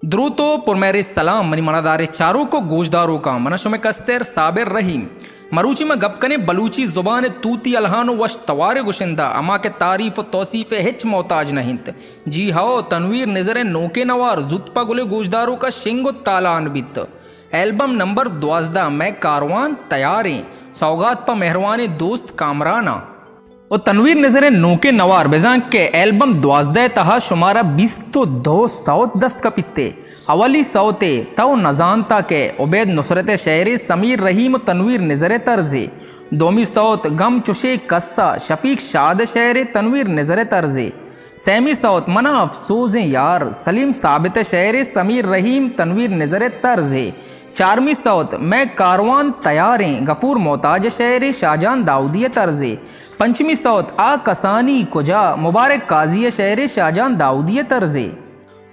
द्रुतो पुरमेरे सलाम मनी मनादारे चारों को गोशदारों का मनशो में कस्तर साबिर रहीम मरूची में गपकने बलूची जुबान तूती अलहानो वश तवारे गुशिंदा अमा के तारीफ तौसीफ हिच मोहताज नहिंत जी हाओ तनवीर नजर नोके नवार जुत्पा गुले गोशदारों का शिंगो ताला अनबित एल्बम नंबर 12 मैं कारवान तैयारें सौगात पा मेहरवान दोस्त कामराना और तनवीर नजर नोके नवार बेजांग के एल्बम 12 तहा शुमारा 20 तो 200 दस्त का पित्ते अवली सौते तव नजानता के उबैद नुसरत शहर समीर रहीम तनवीर नजर तर्जे दोमी सौत गम चुशे कस्सा शफीक शाद शहर तनवीर नजर तर्जे सैमी सौत मना अफसोज़ें यार सलीम साबित शहर समीर रहीम तनवीर नजर तर्जे चारमी सौत मैं कारवान तैयारें गफूर मोहताज शहर शाहजान दाऊदिय तर्जे पंचमी सौत आ कसानी कुजा मुबारक काजी शहर शाहजान दाऊदिय तर्जे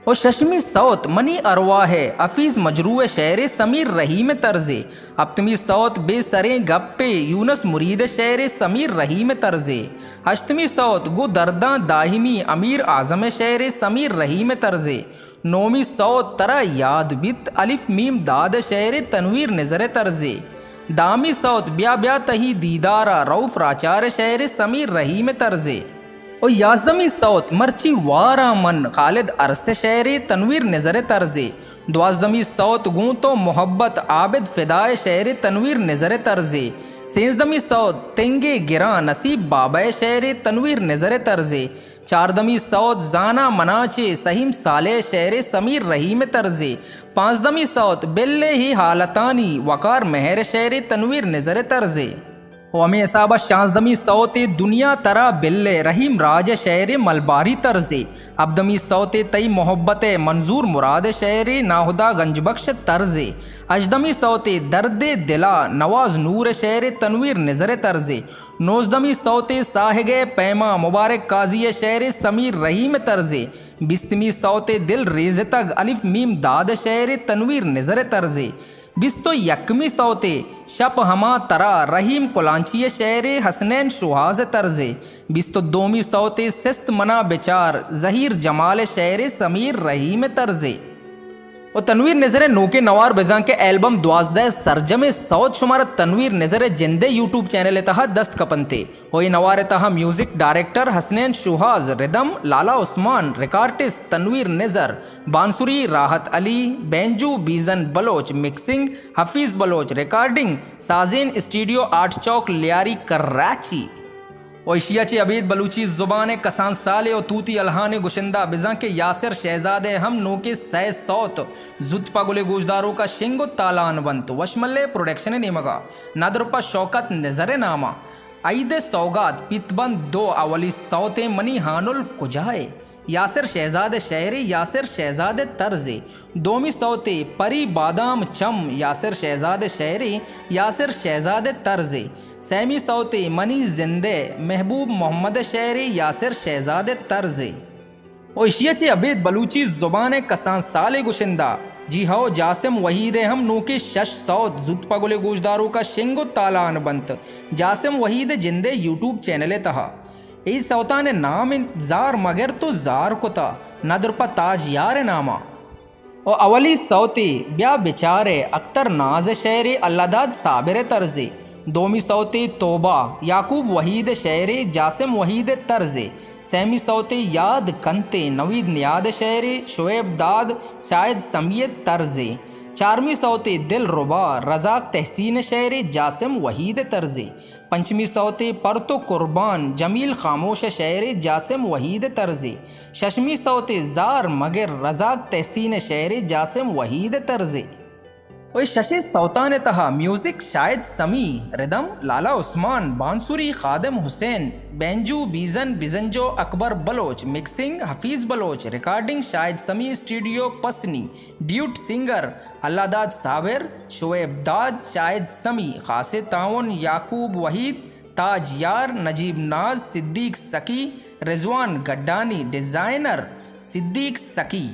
और शशमी सौत मनी अरवा है अफीज़ मजरू शहर समीर रहीम तर्जे अपतमी सौत बेसरें गप्पे यूनस मुरीद शहर समीर रहीम तर्जे अष्टमी सौत गो दर्दा दाहिमी अमीर आज़म शहर समीर रहीम तर्जे नौमी सौत तरा याद बित अलिफ मीम दाद शहर तनवीर नजर तर्जे दामी सौत ब्या ब्या तही दीदारा रऊफ राचार शहर समीर रहीम तर्जे और याजदमी सौत मर्ची वारा मन खालिद अरसे शहर तनवीर नजर तर्जे द्वाजदमी सौत गूं तो मोहब्बत आबिद फिदाए शहर तनवीर नजर तर्जे सेंसदमी सौत तेंगे गिरा नसीब बाबा शहर तनवीर नजर तर्जे चारदमी सौत जाना मनाचे सहीम साले शहर समीर रहीम तर्जे पांचदमी सौत बिल्ले ही हालतानी वकार महर शहर तनवीर नजर तर्जे वमी साबा शांसदमी सौते दुनिया तरा बिल्ले रहीम राज शहर मलबारी तर्जे अबदमी सौते तई मोहब्बत मंजूर मुराद शहर नाहुदा गंजबख्श तर्जे अजदमी सौते दर्द दिला नवाज नूर शहर तनवीर नजर तर्जे नौजदमी सौते साहिगे पैमा मुबारक काजी शहर समीर रहीम तर्जे बिस्तमी सौते दिल रेज तग अलिफ मीम दाद शहर तनवीर नजर तर्जे बिस्तो यकमी सौते शप हमा तरा रहीम कोलांची शहर हसनैन शुहाज तर्जे बिस्तो दोमी सौते सिस्त मना बेचार जहीर जमाल शहर समीर रहीम तर्जे और तनवीर नजर नोके नवार बेजां के एल्बम 12 सरजमे सौत शुमार तनवीर नजर जिंदे यूट्यूब चैनल तहा दस्त कपनते होई नवार तहा म्यूजिक डायरेक्टर हसनैन शुहाज रिदम लाला उस्मान रिकॉर्डिस्ट तनवीर नजर बांसुरी राहत अली बेंजू बीजन बलोच मिक्सिंग हफीज़ बलोच रिकॉर्डिंग साजिन स्टूडियो 8 चौक लियारी कराची और एशियाची अबीद बलूची ज़ुबान कसान साले और तूती अलहान गुशिंदा बिजा के यासिर शहजादे हम नोके सै सौत जुत पागुले गोशदारों का शिंगो तालान बंत वशमल्ले प्रोडक्शन नेमगा नादरुपा शौकत नजर नामा ईद सौगात पितबंद 2 अवली सौते मनी हानुल कुजाए यासिर शहजादे शहरी यासिर शहजादे तर्जे दोमी सौते परी बादाम चम यासिर शहजादे शहरी यासिर शहजादे तर्जे सैमी सौते मनी जिंदे महबूब मोहम्मद शहरी यासिर शहजादे तर्जे और एशियाची अबीद बलूची ज़ुबान कसान साले गुशिंदा जी हाओ जासिम वहीद हम नूके शश सौत जुत्पा गुले गोशदारों का शिंगो तालान बंत जासिम वहीद जिंदे यूट्यूब चैनल तहा ई सौता ने नाम इंतजार मगर तो जार कुता नदरपा ताज यार नामा और अवली सौती ब्या बेचारे अख्तर नाज शहर अल्लादाद साबिर तर्जे दोमी सौती तोबा याकूब वहीद शहर जासिम वहीद तर्जे सैमी सौते याद कंते नवीद नियाद शहर शुएब दाद शायद समीयत तर्जे चारमी सौते दिल रुबा रजाक तहसीन शहर जासिम वहीद तर्जे पंचमी सौते परतो कुर्बान जमील खामोश शहर जासिम वहीद तर्जे शशमी सौते जार मगर रजाक तहसीन शहर जासिम वहीद तर्जे और शशे सौतान तहा म्यूजिक शायद समी रिदम लाला उस्मान बांसुरी खादम हुसैन बेंजू बीजन बिजंजो अकबर बलोच मिक्सिंग हफीज़ बलोच रिकॉर्डिंग शायद Sami studio Pasni duet singer Alladad Sabir Shoaib Dad शायद समी खासे ताउन याकूब वहीद ताज यार नजीब नाज सिद्दीक सकी रिजवान गड्डानी डिज़ाइनर सिद्दीक सकी।